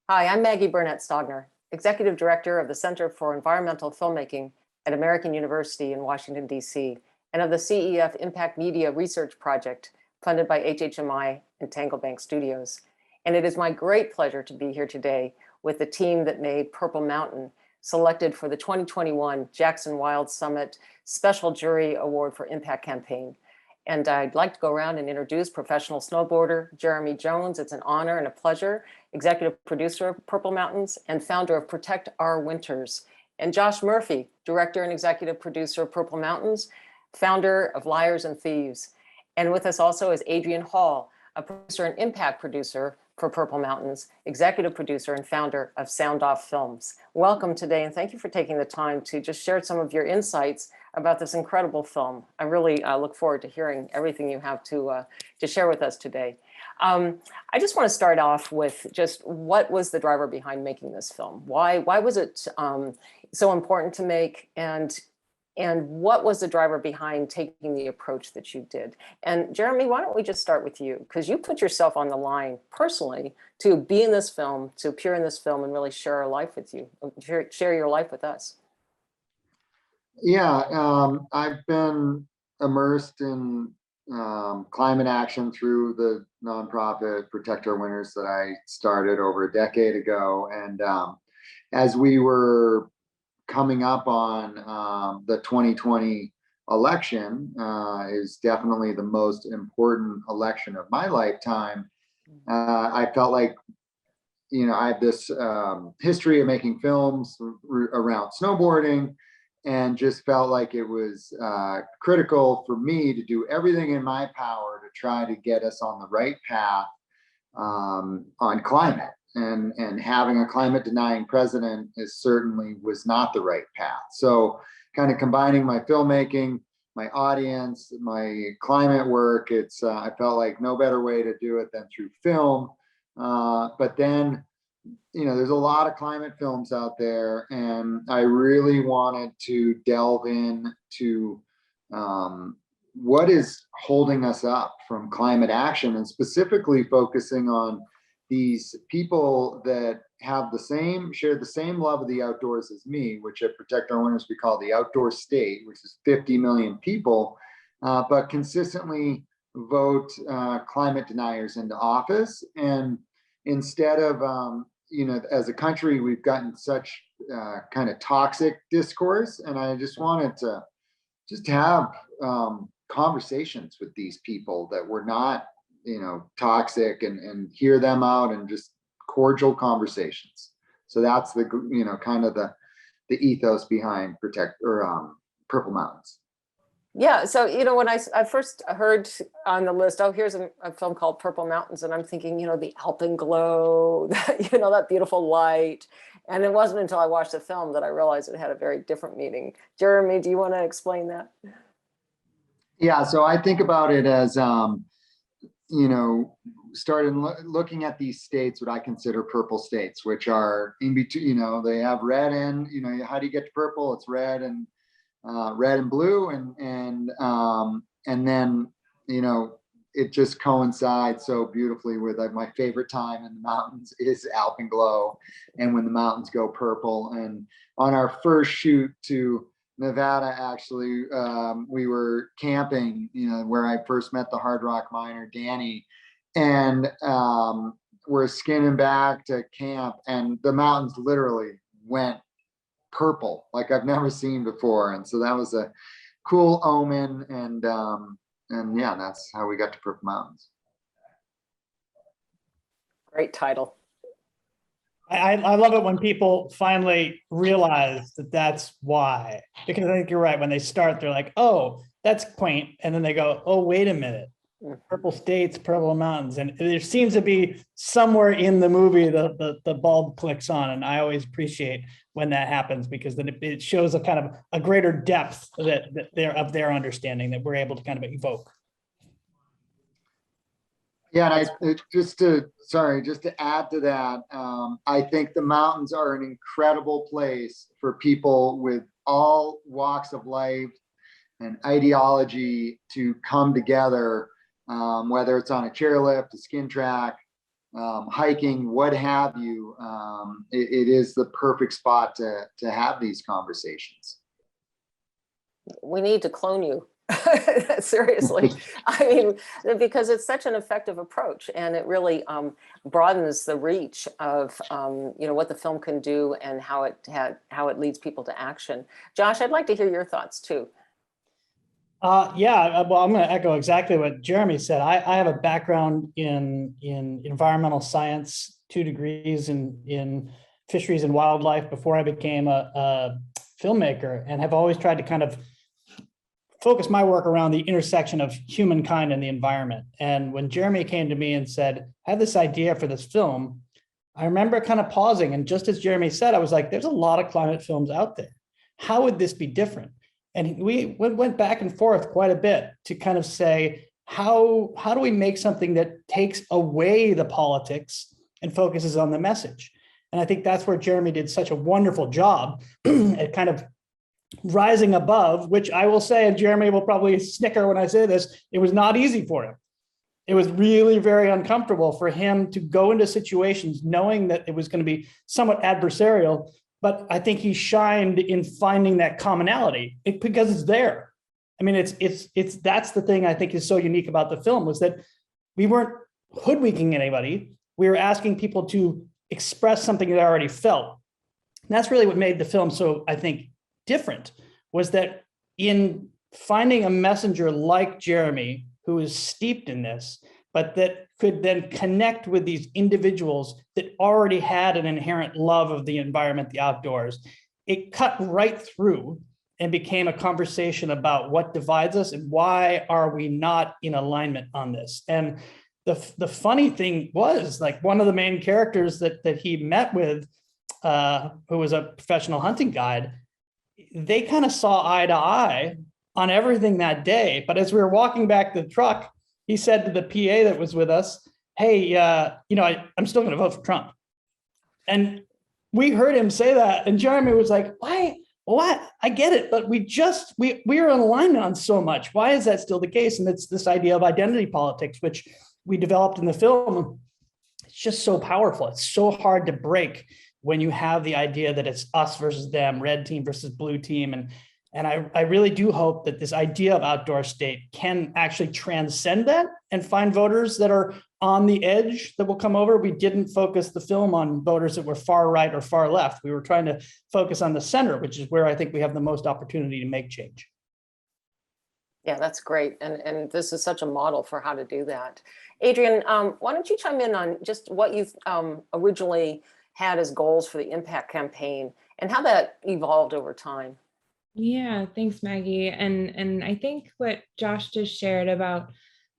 Hi, I'm Maggie Burnett Stogner, Executive Director of the Center for Environmental Filmmaking at American University in Washington, D.C., and of the CEF Impact Media Research Project funded by HHMI and Tanglebank Studios. And it is my great pleasure to be here today with the team that made Purple Mountain, selected for the 2021 Jackson Wild Summit Special Jury Award for Impact Campaign. And I'd like to go around and introduce professional snowboarder Jeremy Jones. It's an honor and a pleasure. Executive producer of Purple Mountains and founder of Protect Our Winters. And Josh Murphy, director and executive producer of Purple Mountains, founder of Liars and Thieves. And with us also is Adrian Hall, a producer and impact producer for Purple Mountains, executive producer and founder of Sound Off Films. Welcome today, and thank you for taking the time to just share some of your insights about this incredible film. I really look forward to hearing everything you have to share with us today. I just want to start off with just what was the driver behind making this film? Why was it so important to make, and what was the driver behind taking the approach that you did? And Jeremy, why don't we just start with you? Because you put yourself on the line personally to be in this film, to appear in this film and really share our life with you, share your life with us. Yeah, I've been immersed in climate action through the nonprofit Protect Our Winters that I started over a decade ago. And as we were coming up on the 2020 election, is definitely the most important election of my lifetime. I felt like, I have this history of making films around snowboarding, and just felt like it was critical for me to do everything in my power to try to get us on the right path on climate. And having a climate denying president certainly was not the right path. So kind of combining my filmmaking, my audience, my climate work, I felt like no better way to do it than through film. But then, there's a lot of climate films out there, and I really wanted to delve into what is holding us up from climate action, and specifically focusing on these people that share the same love of the outdoors as me, which at Protect Our Winters we call the outdoor state, which is 50 million people, but consistently vote climate deniers into office. And instead of as a country, we've gotten such kind of toxic discourse, and I just wanted to have conversations with these people that were not, toxic, and hear them out, and just cordial conversations. So that's the, kind of the ethos behind Purple Mountains. Yeah, so when I first heard on the list, here's a film called Purple Mountains, and I'm thinking, the alpenglow, that beautiful light. And it wasn't until I watched the film that I realized it had a very different meaning. Jeremy, do you want to explain that? Yeah, so I think about it as, started looking at these states, what I consider purple states, which are in between, they have red and, how do you get to purple? It's red and blue, and then it just coincides so beautifully with my favorite time in the mountains is alpenglow, and when the mountains go purple. And on our first shoot to Nevada, actually, we were camping, where I first met the hard rock miner Danny, and we're skinning back to camp, and the mountains literally went purple like I've never seen before. And so that was a cool omen, and yeah, that's how we got to Purple Mountains. Great title. I love it when people finally realize that that's why, because I think you're right. When they start, they're like, oh, that's quaint, and then they go, oh, wait a minute, purple states, Purple Mountains. And there seems to be somewhere in the movie the bulb clicks on, and I always appreciate when that happens, because then it shows a kind of a greater depth that of their understanding that we're able to kind of evoke. Yeah, and just to add to that, I think the mountains are an incredible place for people with all walks of life and ideology to come together, whether it's on a chairlift, a skin track, hiking, what have you, it is the perfect spot to have these conversations. We need to clone you. Seriously. I mean, because it's such an effective approach, and it really broadens the reach of what the film can do and how it leads people to action. Josh, I'd like to hear your thoughts too. Yeah, well, I'm going to echo exactly what Jeremy said. I have a background in environmental science, 2 degrees in fisheries and wildlife before I became a filmmaker, and have always tried to kind of focus my work around the intersection of humankind and the environment. And when Jeremy came to me and said, I have this idea for this film, I remember kind of pausing. And just as Jeremy said, I was like, there's a lot of climate films out there. How would this be different? And we went back and forth quite a bit to kind of say, how do we make something that takes away the politics and focuses on the message? And I think that's where Jeremy did such a wonderful job at kind of rising above, which I will say, and Jeremy will probably snicker when I say this, it was not easy for him. It was really very uncomfortable for him to go into situations knowing that it was going to be somewhat adversarial, but I think he shined in finding that commonality because it's there. I mean, it's that's the thing I think is so unique about the film, was that we weren't hoodwinking anybody. We were asking people to express something they already felt. And that's really what made the film so, I think, different, was that in finding a messenger like Jeremy, who is steeped in this, but that could then connect with these individuals that already had an inherent love of the environment, the outdoors, it cut right through and became a conversation about what divides us and why are we not in alignment on this. And the funny thing was, like, one of the main characters that he met with, who was a professional hunting guide, they kind of saw eye to eye on everything that day. But as we were walking back to the truck, he said to the PA that was with us, hey, I'm still going to vote for Trump. And we heard him say that. And Jeremy was like, why? What? I get it. But we are in alignment on so much. Why is that still the case? And it's this idea of identity politics, which we developed in the film. It's just so powerful. It's so hard to break when you have the idea that it's us versus them, red team versus blue team. And I really do hope that this idea of outdoor state can actually transcend that and find voters that are on the edge that will come over. We didn't focus the film on voters that were far right or far left. We were trying to focus on the center, which is where I think we have the most opportunity to make change. Yeah, that's great. And this is such a model for how to do that. Adrian, why don't you chime in on just what you've originally had as goals for the Impact campaign and how that evolved over time? Yeah, thanks, Maggie. And I think what Josh just shared about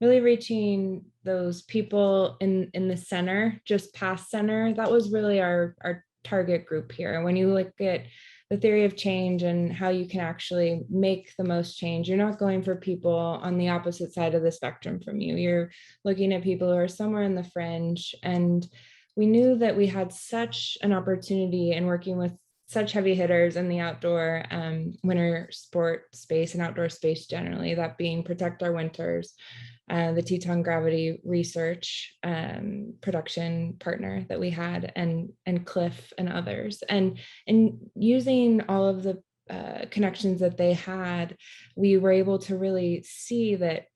really reaching those people in the center, just past center, that was really our target group here. When you look at the theory of change and how you can actually make the most change, you're not going for people on the opposite side of the spectrum from you. You're looking at people who are somewhere in the fringe. And we knew that we had such an opportunity in working with such heavy hitters in the outdoor winter sport space and outdoor space generally, that being Protect Our Winters, the Teton Gravity Research production partner that we had, and Cliff and others. And using all of the connections that they had, we were able to really see that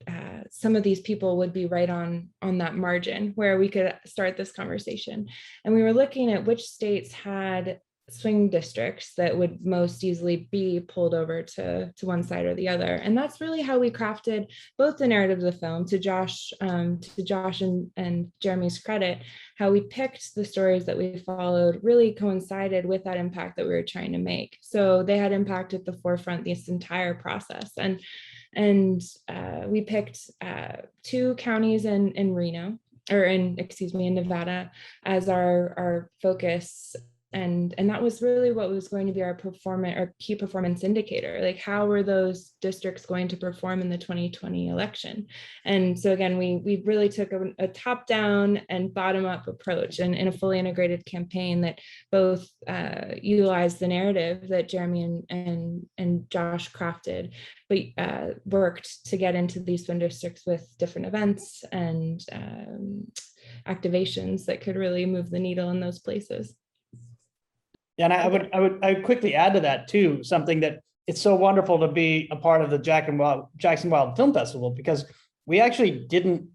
some of these people would be right on that margin where we could start this conversation. And we were looking at which states had swing districts that would most easily be pulled over to one side or the other. And that's really how we crafted both the narrative of the film, to Josh and Jeremy's credit. How we picked the stories that we followed really coincided with that impact that we were trying to make. So they had impact at the forefront this entire process. And we picked 2 counties in Nevada as our focus. And that was really what was going to be our key performance indicator. Like, how were those districts going to perform in the 2020 election? And so again, we really took a top-down and bottom-up approach, and in a fully integrated campaign that both utilized the narrative that Jeremy and Josh crafted, but worked to get into these swing districts with different events and activations that could really move the needle in those places. And I would quickly add to that too, something that it's so wonderful to be a part of the Jackson Wild Film Festival, because we actually didn't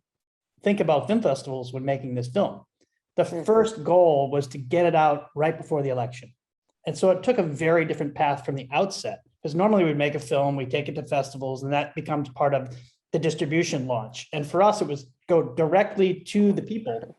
think about film festivals when making this film. The first goal was to get it out right before the election. And so it took a very different path from the outset, because normally we'd make a film, we take it to festivals, and that becomes part of the distribution launch. And for us, it was go directly to the people.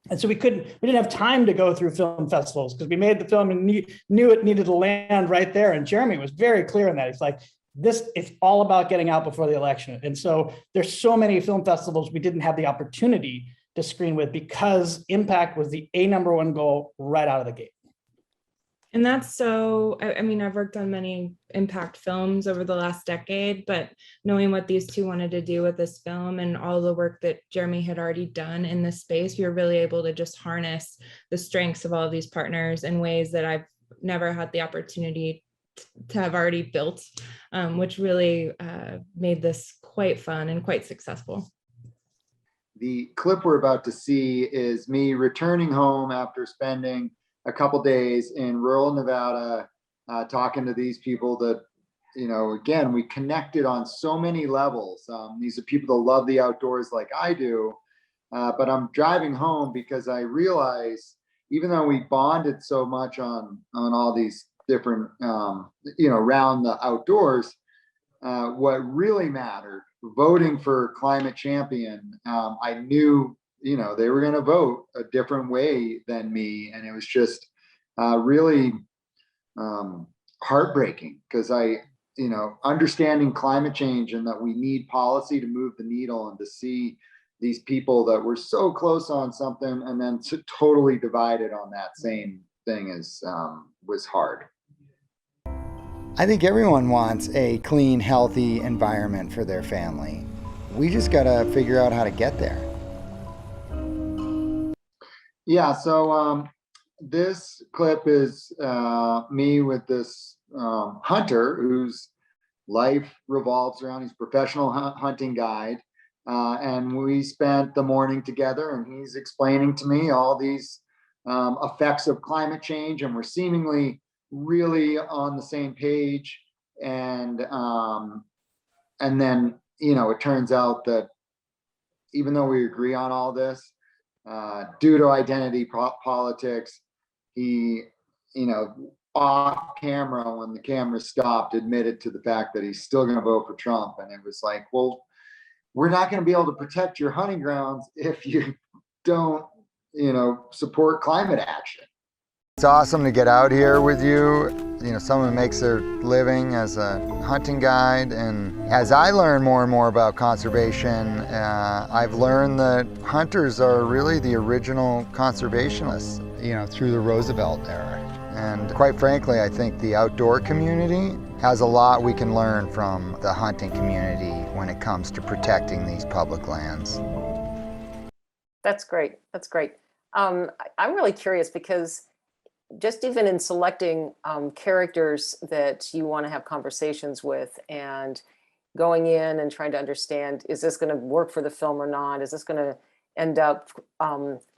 And so we didn't have time to go through film festivals because we made the film and knew it needed to land right there. And Jeremy was very clear on that. He's like, it's all about getting out before the election. And so there's so many film festivals we didn't have the opportunity to screen with because impact was the number one goal right out of the gate. And that's so, I mean, I've worked on many impact films over the last decade, but knowing what these two wanted to do with this film and all the work that Jeremy had already done in this space, we were really able to just harness the strengths of all of these partners in ways that I've never had the opportunity to have already built, which really made this quite fun and quite successful. The clip we're about to see is me returning home after spending a couple days in rural Nevada, talking to these people that, you know, again, we connected on so many levels. These are people that love the outdoors like I do, but I'm driving home because I realize, even though we bonded so much on all these different, you know, around the outdoors, what really mattered, voting for Climate Champion, I knew, you know, they were going to vote a different way than me. And it was just really heartbreaking because you know, understanding climate change and that we need policy to move the needle, and to see these people that were so close on something and then totally divided on that same thing was hard. I think everyone wants a clean, healthy environment for their family. We just got to figure out how to get there. Yeah, so this clip is me with this hunter whose life revolves around, he's a professional hunting guide. And we spent the morning together, and he's explaining to me all these effects of climate change, and we're seemingly really on the same page. And then, you know, it turns out that even though we agree on all this, due to identity politics, he, you know, off camera, when the camera stopped, admitted to the fact that he's still going to vote for Trump. And it was like, well, we're not going to be able to protect your hunting grounds if you don't, you know, support climate action. It's awesome to get out here with you. You know, someone makes their living as a hunting guide, and as I learn more and more about conservation, I've learned that hunters are really the original conservationists, you know, through the Roosevelt era. And quite frankly, I think the outdoor community has a lot we can learn from the hunting community when it comes to protecting these public lands. That's great. That's great. I'm really curious because just even in selecting characters that you want to have conversations with and going in and trying to understand, is this going to work for the film or not? Is this going to end up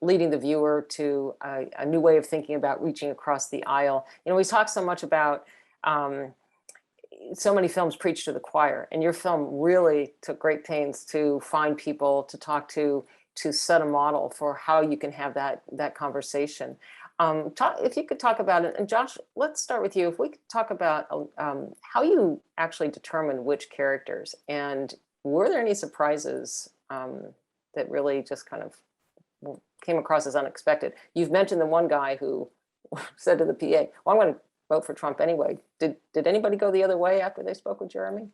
leading the viewer to a new way of thinking about reaching across the aisle? You know, we talk so much about so many films preach to the choir, and your film really took great pains to find people to talk to set a model for how you can have that conversation. If you could talk about it, and Josh, let's start with you. If we could talk about how you actually determined which characters, and were there any surprises that really just kind of came across as unexpected? You've mentioned the one guy who said to the PA, well, I'm going to vote for Trump anyway. Did anybody go the other way after they spoke with Jeremy?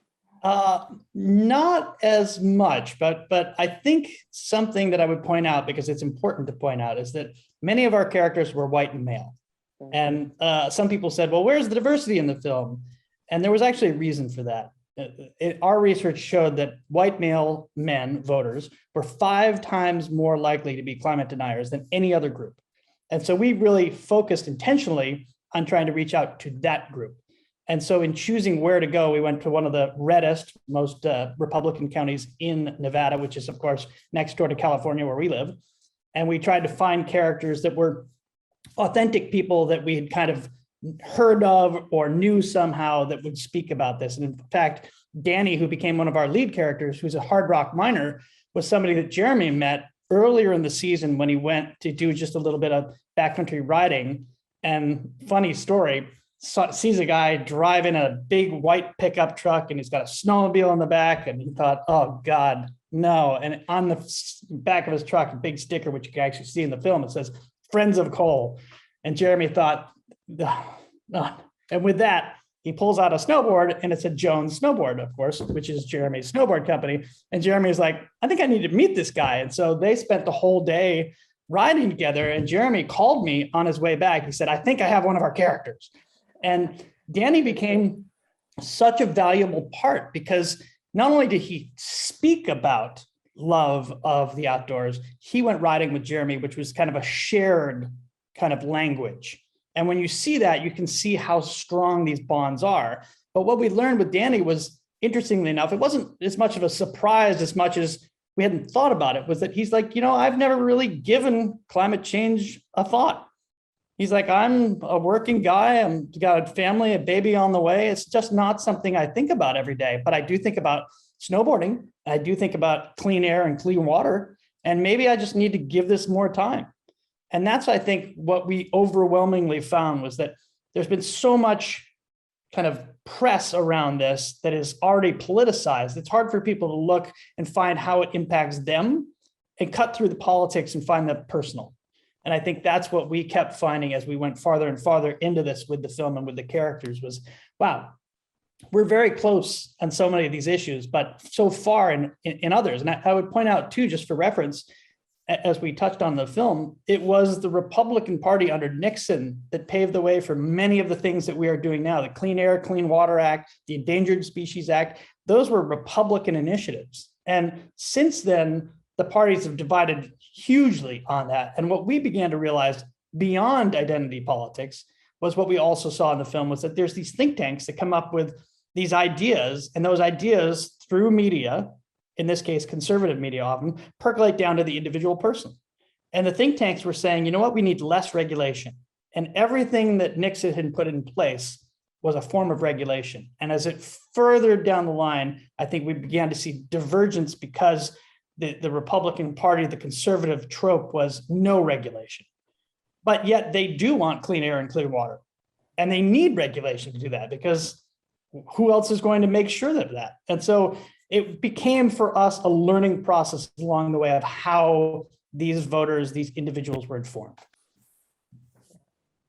Not as much, but I think something that I would point out, because it's important to point out, is that many of our characters were white and male. And some people said, well, where's the diversity in the film? And there was actually a reason for that. Our research showed that white male men voters were 5 times more likely to be climate deniers than any other group. And so we really focused intentionally on trying to reach out to that group. And so in choosing where to go, we went to one of the reddest, most Republican counties in Nevada, which is, of course, next door to California, where we live. And we tried to find characters that were authentic people that we had kind of heard of or knew somehow that would speak about this. And in fact, Danny, who became one of our lead characters, who's a hard rock miner, was somebody that Jeremy met earlier in the season when he went to do just a little bit of backcountry riding. And funny story, sees a guy driving a big white pickup truck and he's got a snowmobile in the back, and he thought, oh God, no. And on the back of his truck, a big sticker, which you can actually see in the film, it says Friends of Coal. And Jeremy thought, no. And with that, he pulls out a snowboard, and it's a Jones snowboard, of course, which is Jeremy's snowboard company. And Jeremy's like, I think I need to meet this guy. And so they spent the whole day riding together. And Jeremy called me on his way back. He said, I think I have one of our characters. And Danny became such a valuable part because not only did he speak about love of the outdoors, he went riding with Jeremy, which was kind of a shared kind of language. And when you see that, you can see how strong these bonds are. But what we learned with Danny was, interestingly enough, it wasn't as much of a surprise as much as we hadn't thought about it, was that he's like, I've never really given climate change a thought. He's like, I'm a working guy. I'm got a family, a baby on the way. It's just not something I think about every day. But I do think about snowboarding. I do think about clean air and clean water. And maybe I just need to give this more time. And that's, I think, what we overwhelmingly found was that there's been so much kind of press around this that is already politicized. It's hard for people to look and find how it impacts them and cut through the politics and find the personal. And I think that's what we kept finding as we went farther and farther into this with the film and with the characters was, wow, we're very close on so many of these issues, but so far in others. And I would point out too, just for reference, as we touched on the film, it was the Republican Party under Nixon that paved the way for many of the things that we are doing now. The Clean Air, Clean Water Act, the Endangered Species Act, those were Republican initiatives. And since then, the parties have divided hugely on that. And what we began to realize beyond identity politics was what we also saw in the film was that there's these think tanks that come up with these ideas, and those ideas through media, in this case, conservative media often, percolate down to the individual person. And the think tanks were saying, you know what, we need less regulation. And everything that Nixon had put in place was a form of regulation. And as it further down the line, I think we began to see divergence because the Republican Party, the conservative trope was no regulation. But yet they do want clean air and clean water. And they need regulation to do that because who else is going to make sure of that? And so it became for us a learning process along the way of how these voters, these individuals were informed.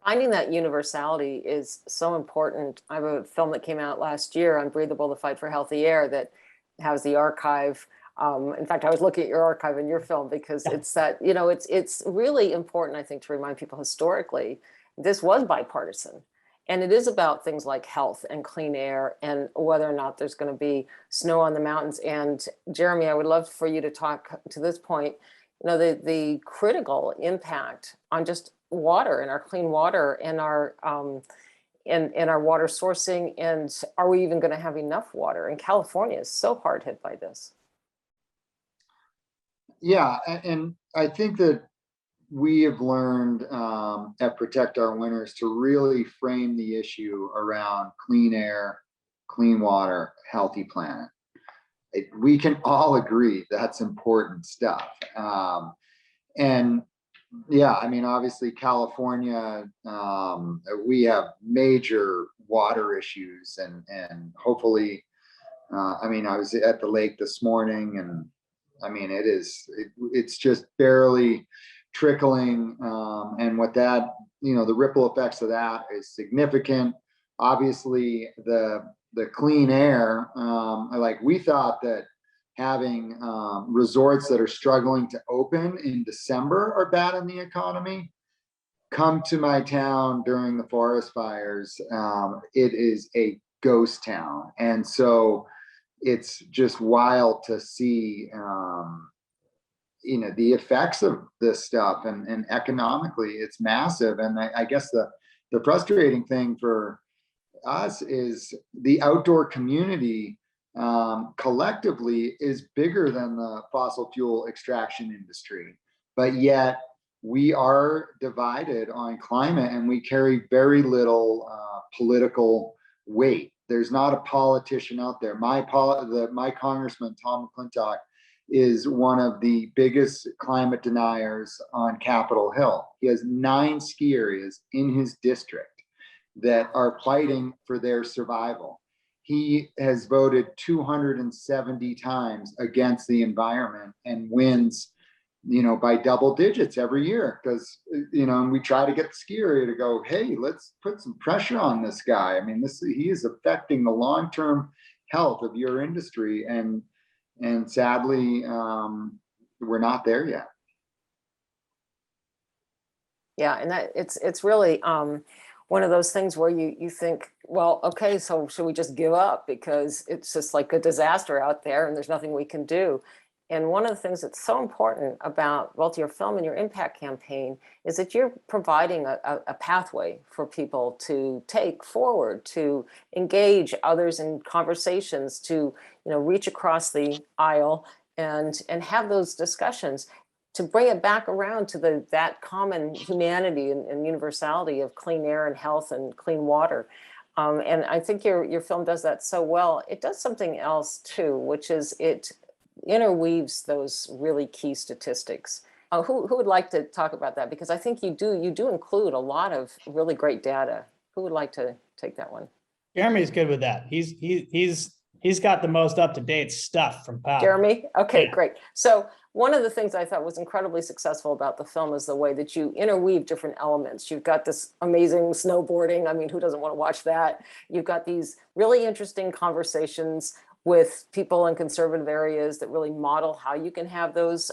Finding that universality is so important. I have a film that came out last year, Unbreathable, The Fight for Healthy Air, that has the archive. In fact, I was looking at your archive in your film because it's that, it's really important, I think, to remind people historically, this was bipartisan. And it is about things like health and clean air and whether or not there's going to be snow on the mountains. And Jeremy, I would love for you to talk to this point, the critical impact on just water and our clean water and our and our water sourcing. And are we even going to have enough water? And California is so hard hit by this. Yeah, and I think that we have learned at Protect Our Winters to really frame the issue around clean air, clean water, healthy planet. We can all agree that's important stuff. And yeah, I mean, obviously California, we have major water issues and hopefully, I mean, I was at the lake this morning and I mean, it's just barely trickling, and what that, the ripple effects of that is significant. Obviously, the clean air, we thought that having resorts that are struggling to open in December are bad in the economy. Come to my town during the forest fires. It is a ghost town, and so it's just wild to see the effects of this stuff, and economically it's massive. And I guess the frustrating thing for us is the outdoor community collectively is bigger than the fossil fuel extraction industry. but yet we are divided on climate, and we carry very little political weight. There's not a politician out there. My congressman, Tom McClintock, is one of the biggest climate deniers on Capitol Hill. He has 9 ski areas in his district that are fighting for their survival. He has voted 270 times against the environment and wins, by double digits every year, because, and we try to get the ski area to go, hey, let's put some pressure on this guy. I mean, he is affecting the long-term health of your industry. And sadly, we're not there yet. Yeah, and it's really one of those things where you think, well, okay, so should we just give up because it's just like a disaster out there and there's nothing we can do? And one of the things that's so important about both your film and your impact campaign is that you're providing a pathway for people to take forward, to engage others in conversations, to reach across the aisle and have those discussions, to bring it back around to that common humanity and universality of clean air and health and clean water. And I think your film does that so well. It does something else too, which is it interweaves those really key statistics. Who would like to talk about that? Because I think you do include a lot of really great data. Who would like to take that one? Jeremy's good with that. He's got the most up-to-date stuff from Powell. Jeremy? Okay, Yeah. great. So one of the things I thought was incredibly successful about the film is the way that you interweave different elements. You've got this amazing snowboarding. I mean, who doesn't want to watch that? You've got these really interesting conversations with people in conservative areas that really model how you can have those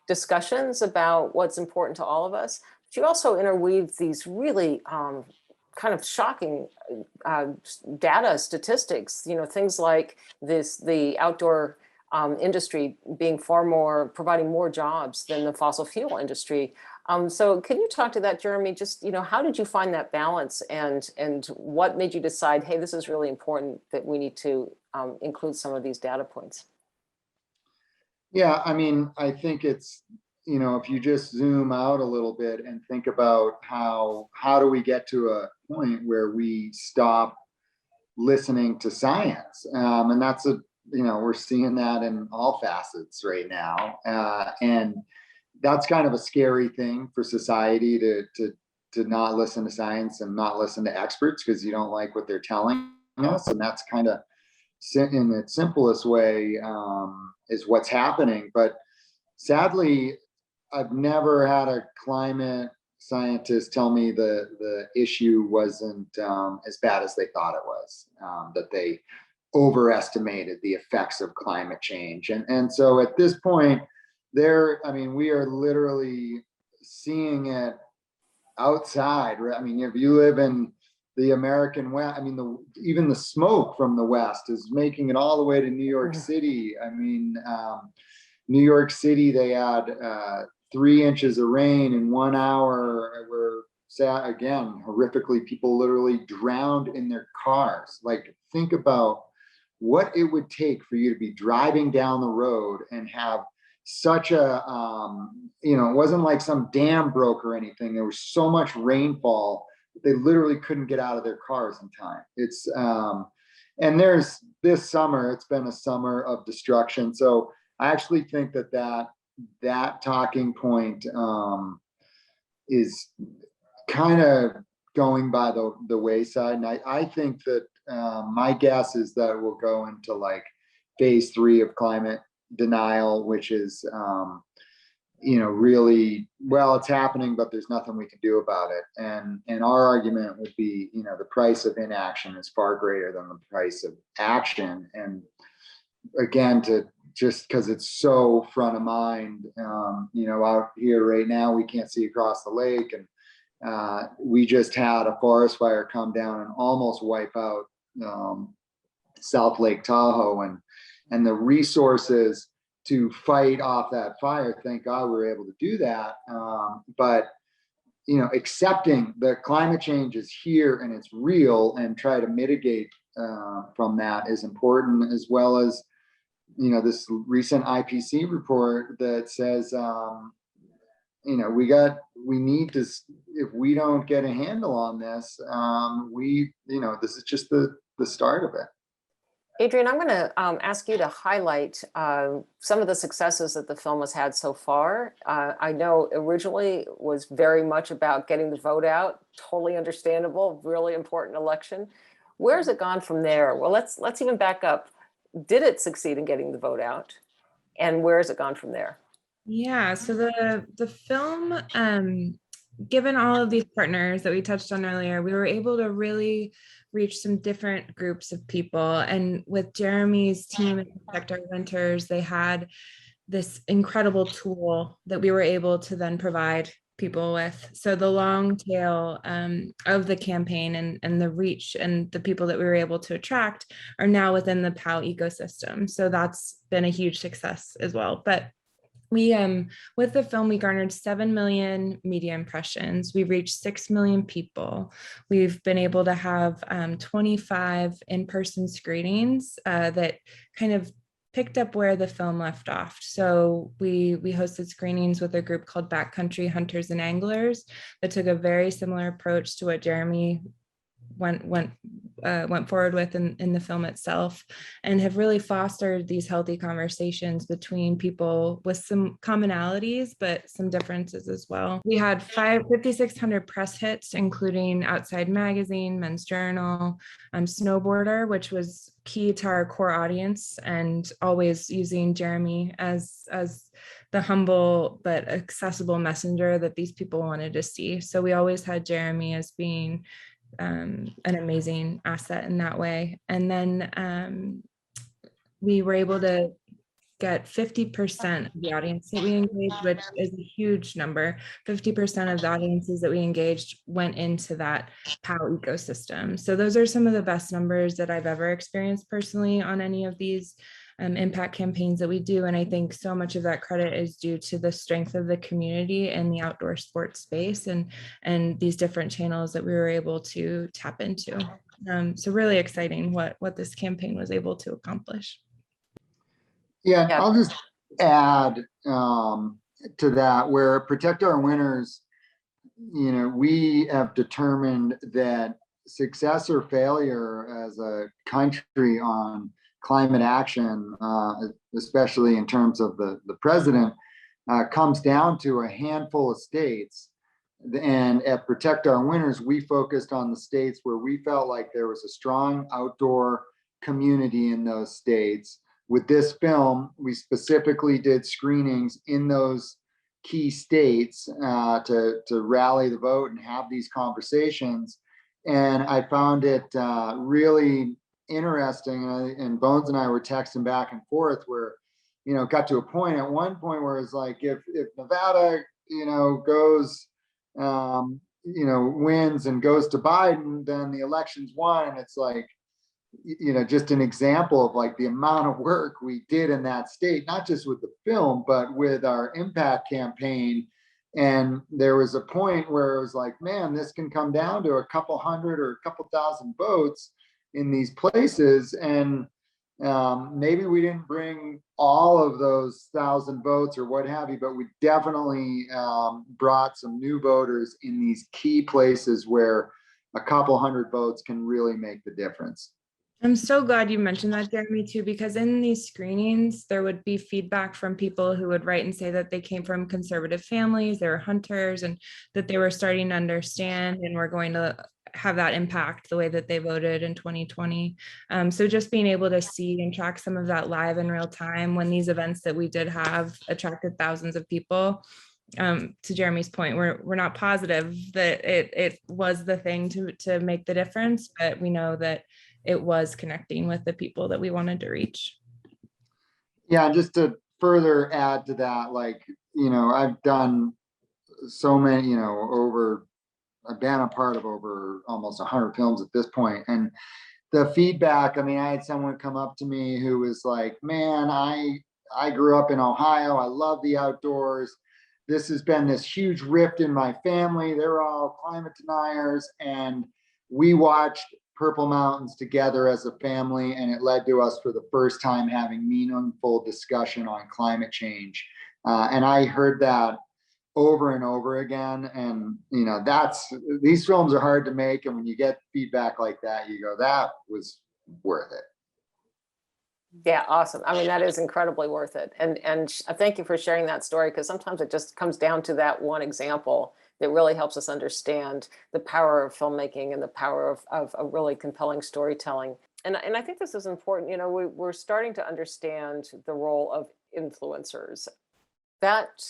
discussions about what's important to all of us. But you also interweave these really kind of shocking data statistics, things like the outdoor industry being providing more jobs than the fossil fuel industry. So can you talk to that, Jeremy? Just, how did you find that balance and what made you decide, hey, this is really important that we need to include some of these data points? Yeah, I mean, I think it's, if you just zoom out a little bit and think about how do we get to a point where we stop listening to science? And that's we're seeing that in all facets right now. And that's kind of a scary thing for society to not listen to science and not listen to experts because you don't like what they're telling us. And that's kind of, in its simplest way, is what's happening. But sadly, I've never had a climate scientist tell me the issue wasn't as bad as they thought it was, that they overestimated the effects of climate change. And so at this point, we are literally seeing it outside, right? I mean, if you live in the American West, even the smoke from the West is making it all the way to New York City. I mean, New York City, they had 3 inches of rain in 1 hour. Again, horrifically, people literally drowned in their cars. Like, think about what it would take for you to be driving down the road and have such a, it wasn't like some dam broke or anything. There was so much rainfall, they literally couldn't get out of their cars in time. It's, and there's this summer, it's been a summer of destruction. So I actually think that talking point is kind of going by the wayside. And I think that my guess is that we'll go into like phase 3 of climate denial, which is, really, well, it's happening, but there's nothing we can do about it. And our argument would be, the price of inaction is far greater than the price of action. And again, just because it's so front of mind, out here right now, we can't see across the lake. And we just had a forest fire come down and almost wipe out South Lake Tahoe, and the resources to fight off that fire. Thank God we were able to do that. But accepting that climate change is here and it's real and try to mitigate from that is important, as well as this recent IPCC report that says we need to, if we don't get a handle on this, this is just the start of it. Adrian, I'm going to ask you to highlight some of the successes that the film has had so far. I know originally it was very much about getting the vote out. Totally understandable, really important election. Where has it gone from there? Well, let's even back up. Did it succeed in getting the vote out? And where has it gone from there? Yeah, so the film, given all of these partners that we touched on earlier, we were able to really reach some different groups of people. And with Jeremy's team and Protect Our Winters, they had this incredible tool that we were able to then provide people with. So the long tail of the campaign and the reach and the people that we were able to attract are now within the POW ecosystem. So that's been a huge success as well. But we, with the film, we garnered 7 million media impressions. We reached 6 million people. We've been able to have 25 in-person screenings that kind of picked up where the film left off. So we hosted screenings with a group called Backcountry Hunters and Anglers that took a very similar approach to what Jeremy went forward with in the film itself, and have really fostered these healthy conversations between people with some commonalities, but some differences as well. We had 5,600 press hits, including Outside Magazine, Men's Journal, Snowboarder, which was key to our core audience, and always using Jeremy as the humble but accessible messenger that these people wanted to see. So we always had Jeremy as being an amazing asset in that way. And then we were able to get 50% of the audience that we engaged, which is a huge number. 50% of the audiences that we engaged went into that POW ecosystem. So those are some of the best numbers that I've ever experienced personally on any of these impact campaigns that we do. And I think so much of that credit is due to the strength of the community and the outdoor sports space and these different channels that we were able to tap into. So really exciting what this campaign was able to accomplish. Yeah, Yeah. I'll just add to that, where Protect Our Winters, we have determined that success or failure as a country on climate action, especially in terms of the president, comes down to a handful of states. And at Protect Our Winters, we focused on the states where we felt like there was a strong outdoor community in those states. With this film, we specifically did screenings in those key states to rally the vote and have these conversations. And I found it really interesting, and Bones and I were texting back and forth, where got to a point at one point where it's like, if Nevada goes wins and goes to Biden, then the election's won. And it's like, just an example of like the amount of work we did in that state, not just with the film, but with our impact campaign. And there was a point where it was like, man, this can come down to a couple hundred or a couple thousand votes in these places. And maybe we didn't bring all of those 1,000 votes or what have you, but we definitely brought some new voters in these key places where a couple hundred votes can really make the difference. I'm so glad you mentioned that, Jeremy, too, because in these screenings, there would be feedback from people who would write and say that they came from conservative families, they were hunters, and that they were starting to understand and were going to have that impact the way that they voted in 2020. So just being able to see and track some of that live in real time when these events that we did have attracted thousands of people. To Jeremy's point, we're not positive that it was the thing to make the difference, but we know that it was connecting with the people that we wanted to reach. Yeah, just to further add to that, like, I've done so many, I've been a part of over almost 100 films at this point. And the feedback, I had someone come up to me who was like, man, I grew up in Ohio. I love the outdoors. This has been this huge rift in my family. They're all climate deniers. And we watched Purple Mountains together as a family, and it led to us for the first time having meaningful discussion on climate change. And I heard that over and over again. And, you know, these films are hard to make. And when you get feedback like that, you go, that was worth it. Yeah, awesome. I mean, that is incredibly worth it. And thank you for sharing that story, because sometimes it just comes down to that one example that really helps us understand the power of filmmaking and the power of a really compelling storytelling. And I think this is important. You know, we're starting to understand the role of influencers. That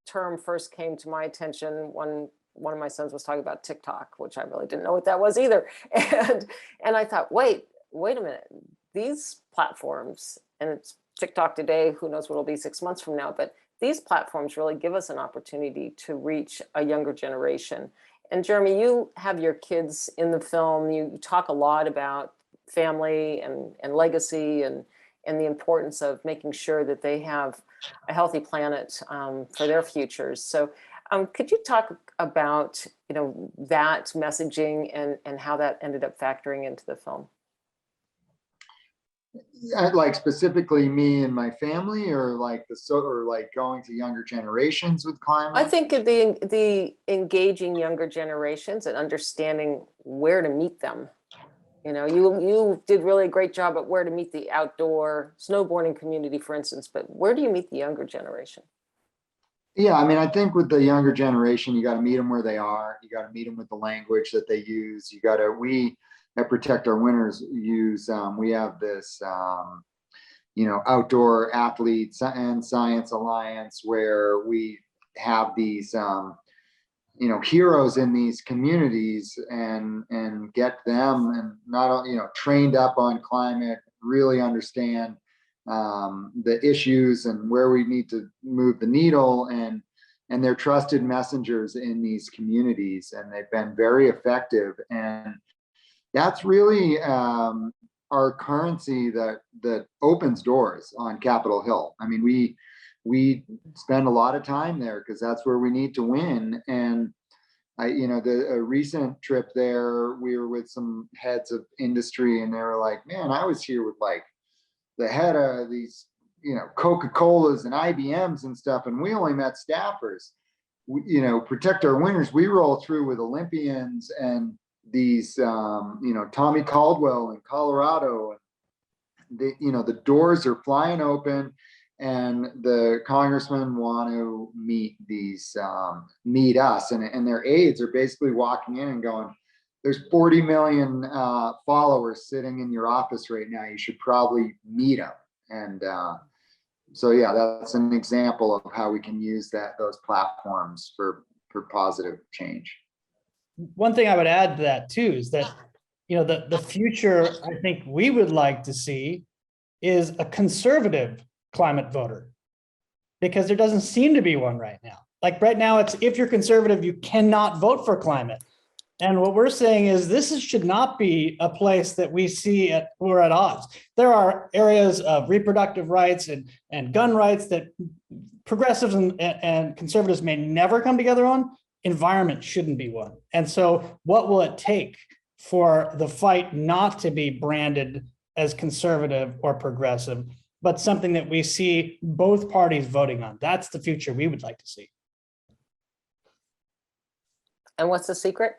term first came to my attention when one of my sons was talking about TikTok, which I really didn't know what that was either. And I thought, wait a minute. These platforms, and it's TikTok today, who knows what it'll be 6 months from now, but these platforms really give us an opportunity to reach a younger generation. And Jeremy, you have your kids in the film. You talk a lot about family and legacy and the importance of making sure that they have a healthy planet for their futures. So could you talk about, you know, that messaging and how that ended up factoring into the film? Like specifically me and my family, or like or like going to younger generations with climate? I think the engaging younger generations and understanding where to meet them. You know, you did really a great job at where to meet the outdoor snowboarding community, for instance, but where do you meet the younger generation? Yeah, I mean, I think with the younger generation, you got to meet them where they are. You got to meet them with the language that they use. We at Protect Our Winters use, we have this, you know, Outdoor Athletes and Science Alliance, where we have these, you know, heroes in these communities and get them, and not only, you know, trained up on climate, really understand the issues and where we need to move the needle, and they're trusted messengers in these communities, and they've been very effective. And that's really our currency that opens doors on Capitol Hill. I mean, we spend a lot of time there because that's where we need to win. And you know, a recent trip there, we were with some heads of industry, and they were like, "Man, I was here with like the head of these, you know, Coca-Colas and IBMs and stuff, and we only met staffers." You know, Protect Our Winters, we roll through with Olympians and these, you know, Tommy Caldwell in Colorado. You know, the doors are flying open, and the congressmen want to meet us, and their aides are basically walking in and going, "There's 40 million followers sitting in your office right now. You should probably meet them." And so, yeah, that's an example of how we can use those platforms for positive change. One thing I would add to that too is that, you know, the future I think we would like to see is a conservative climate voter, because there doesn't seem to be one right now. Like right now, it's if you're conservative, you cannot vote for climate. And what we're saying is should not be a place that we see we're at odds. There are areas of reproductive rights and gun rights that progressives and conservatives may never come together on. Environment shouldn't be one. And so what will it take for the fight not to be branded as conservative or progressive, but something that we see both parties voting on? That's the future we would like to see. And what's the secret?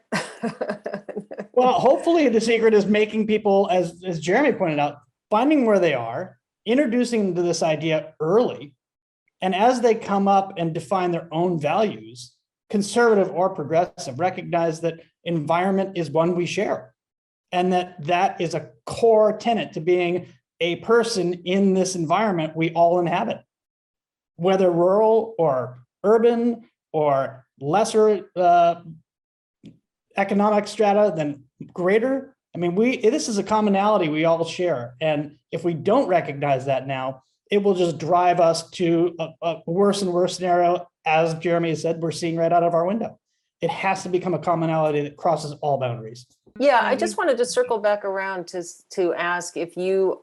Well, hopefully the secret is making people, as Jeremy pointed out, finding where they are, introducing them to this idea early, and as they come up and define their own values, conservative or progressive, recognize that environment is one we share, and that is a core tenet to being a person in this environment we all inhabit, whether rural or urban or lesser economic strata than greater. I mean, this is a commonality we all share. And if we don't recognize that now, it will just drive us to a worse and worse scenario, as Jeremy said, we're seeing right out of our window. It has to become a commonality that crosses all boundaries. Yeah, I just wanted to circle back around to ask if you,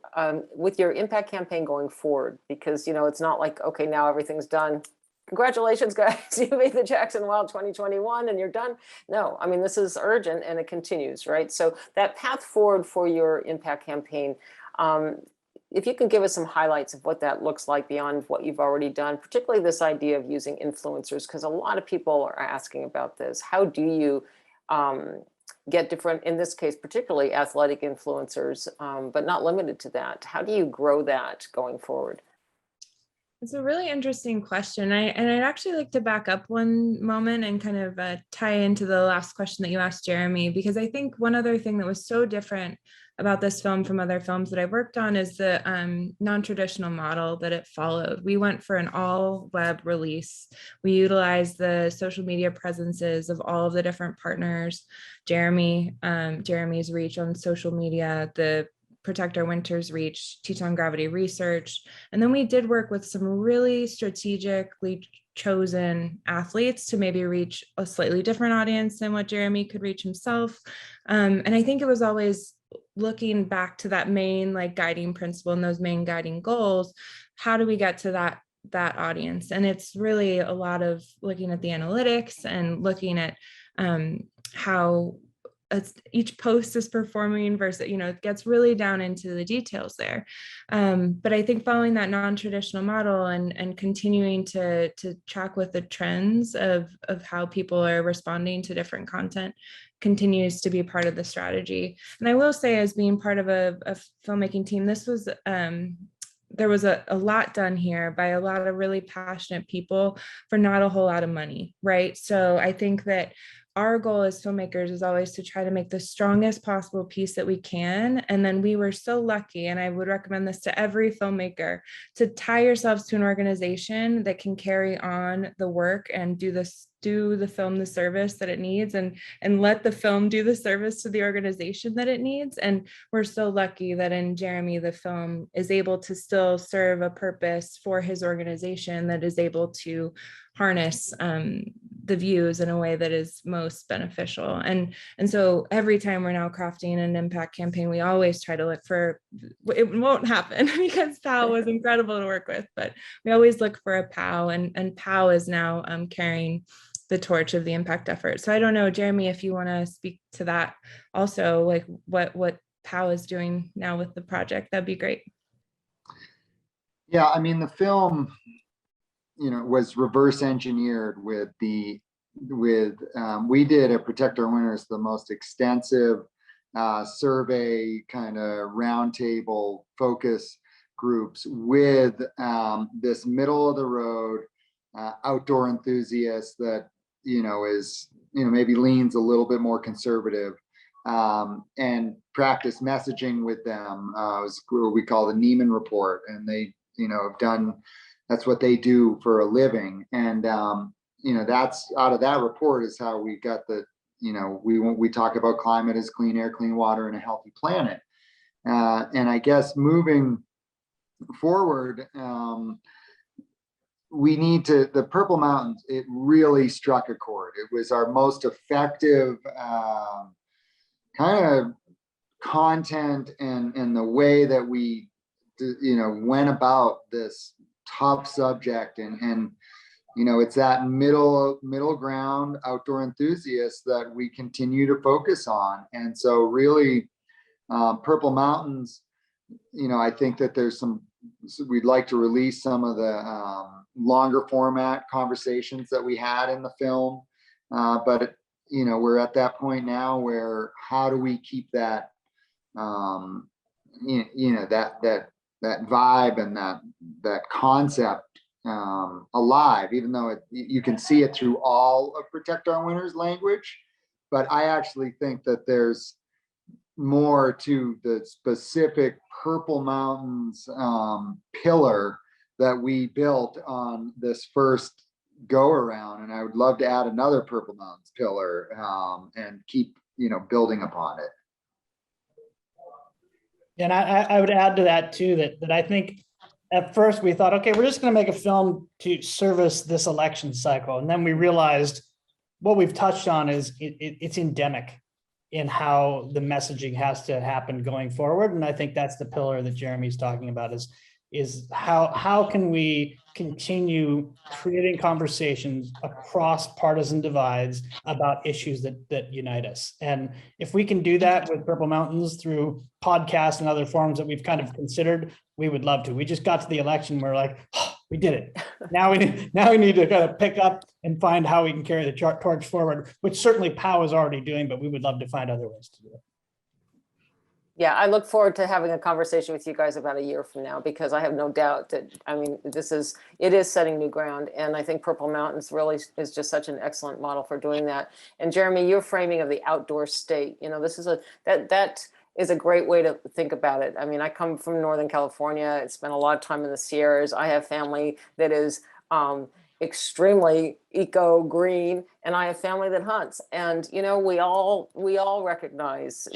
with your impact campaign going forward, because, you know, it's not like, okay, now everything's done. Congratulations, guys, you made the Jackson Wild 2021 and you're done. No, I mean, this is urgent and it continues, right? So that path forward for your impact campaign, if you can give us some highlights of what that looks like beyond what you've already done, particularly this idea of using influencers, because a lot of people are asking about this. How do you get different, in this case, particularly athletic influencers, but not limited to that? How do you grow that going forward? It's a really interesting question. I'd actually like to back up one moment and kind of tie into the last question that you asked, Jeremy, because I think one other thing that was so different about this film from other films that I've worked on is the non-traditional model that it followed. We went for an all web release. We utilized the social media presences of all of the different partners, Jeremy's reach on social media, the Protect Our Winters reach, Teton Gravity Research. And then we did work with some really strategically chosen athletes to maybe reach a slightly different audience than what Jeremy could reach himself. And I think it was always looking back to that main like guiding principle and those main guiding goals. How do we get to that audience? And it's really a lot of looking at the analytics and looking at how each post is performing versus, it gets really down into the details there. But I think following that non-traditional model and continuing to track with the trends of how people are responding to different content continues to be part of the strategy. And I will say, as being part of a filmmaking team, this was there was a lot done here by a lot of really passionate people for not a whole lot of money, right? So I think that our goal as filmmakers is always to try to make the strongest possible piece that we can. And then we were so lucky, and I would recommend this to every filmmaker, to tie yourselves to an organization that can carry on the work and do the film the service that it needs, and let the film do the service to the organization that it needs. And we're so lucky that in Jeremy, the film is able to still serve a purpose for his organization that is able to harness the views in a way that is most beneficial. And so every time we're now crafting an impact campaign, we always try to look for, it won't happen because POW was incredible to work with, but we always look for a POW, and POW is now carrying the torch of the impact effort. So I don't know, Jeremy, if you want to speak to that also, like what POW is doing now with the project, that'd be great. Yeah, I mean, the film, was reverse engineered we did a Protect Our Winters, the most extensive survey kind of roundtable focus groups with this middle of the road outdoor enthusiast that, is, maybe leans a little bit more conservative, and practice messaging with them. It was what we call the Neiman Report, and they, have done, that's what they do for a living. And, that's out of that report is how we got the, we talk about climate as clean air, clean water, and a healthy planet. And I guess moving forward, we need to, the Purple Mountains, it really struck a chord. It was our most effective kind of content, and the way that we, went about this tough subject, and it's that middle ground outdoor enthusiasts that we continue to focus on. And so really, Purple Mountains, I think that there's we'd like to release some of the longer format conversations that we had in the film, but we're at that point now where how do we keep that that vibe and that concept alive, even though you can see it through all of Protect Our Winters language. But I actually think that there's more to the specific Purple Mountains pillar that we built on this first go around, and I would love to add another Purple Mountains pillar and keep building upon it. And I would add to that too, that I think at first we thought, okay, we're just going to make a film to service this election cycle. And then we realized what we've touched on is it's endemic in how the messaging has to happen going forward. And I think that's the pillar that Jeremy's talking about, is is how can we continue creating conversations across partisan divides about issues that unite us. And if we can do that with Purple Mountains through podcasts and other forms that we've kind of considered, we would love to. We just got to the election. We're like, oh, we did it. Now we need to kind of pick up and find how we can carry the torch forward, which certainly POW is already doing, but we would love to find other ways to do it. Yeah, I look forward to having a conversation with you guys about a year from now, because I have no doubt that, I mean, it is setting new ground. And I think Purple Mountains really is just such an excellent model for doing that. And Jeremy, your framing of the outdoor state, this is that is a great way to think about it. I mean, I come from Northern California. I spent a lot of time in the Sierras. I have family that is extremely eco green, and I have family that hunts. And we all recognize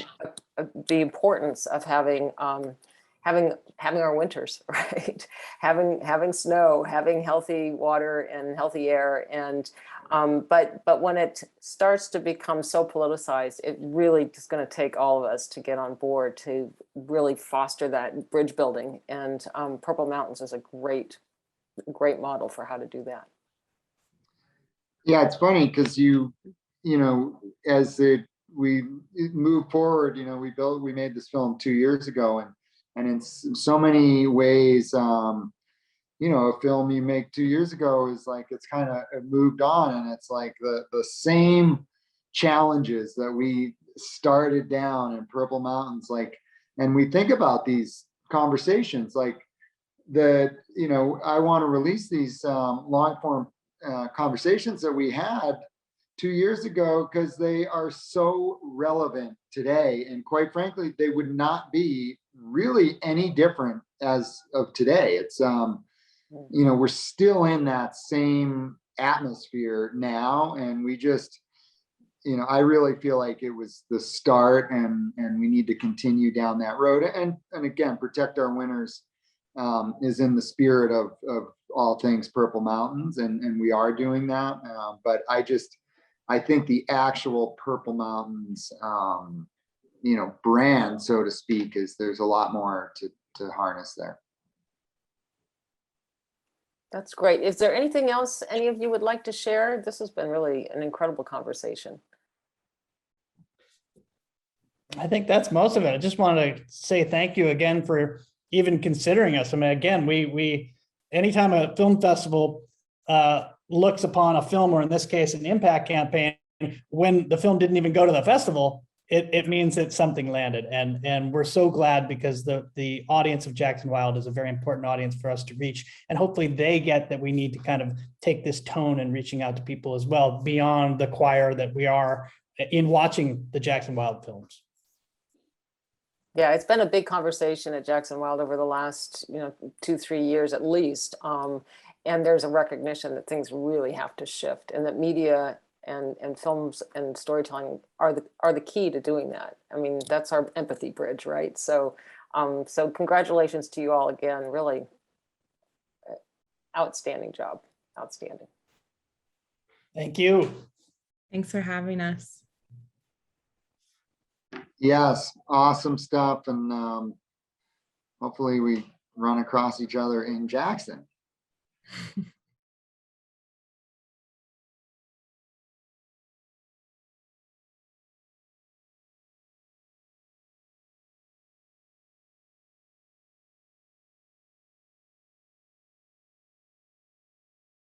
the importance of having our winters, right? having snow, having healthy water and healthy air, and but when it starts to become so politicized, it really is going to take all of us to get on board to really foster that bridge building. And Purple Mountains is a great model for how to do that. Yeah, it's funny because as we move forward, we made this film 2 years ago, and in so many ways, a film you make 2 years ago is like, it's kind of moved on, and it's like the same challenges that we started down in Purple Mountains, and we think about these conversations like that, I want to release these long form conversations that we had 2 years ago because they are so relevant today. And quite frankly, they would not be really any different as of today. It's, we're still in that same atmosphere now. And we just, I really feel like it was the start, and we need to continue down that road. And again, Protect Our Winters is in the spirit of all things Purple Mountains, and we are doing that. But I think the actual Purple Mountains, brand, so to speak, there's a lot more to harness there. That's great. Is there anything else any of you would like to share? This has been really an incredible conversation. I think that's most of it. I just wanted to say thank you again for even considering us. I mean, again, we anytime a film festival looks upon a film, or in this case, an impact campaign, when the film didn't even go to the festival, it means that something landed. And we're so glad, because the audience of Jackson Wild is a very important audience for us to reach. And hopefully they get that we need to kind of take this tone and reaching out to people as well, beyond the choir that we are in watching the Jackson Wild films. Yeah, it's been a big conversation at Jackson Wild over the last 2-3 years at least. And there's a recognition that things really have to shift, and that media and films and storytelling are the key to doing that. I mean, that's our empathy bridge, right? So so congratulations to you all again. Really outstanding job. Outstanding. Thank you. Thanks for having us. Yes, awesome stuff. And hopefully we run across each other in Jackson.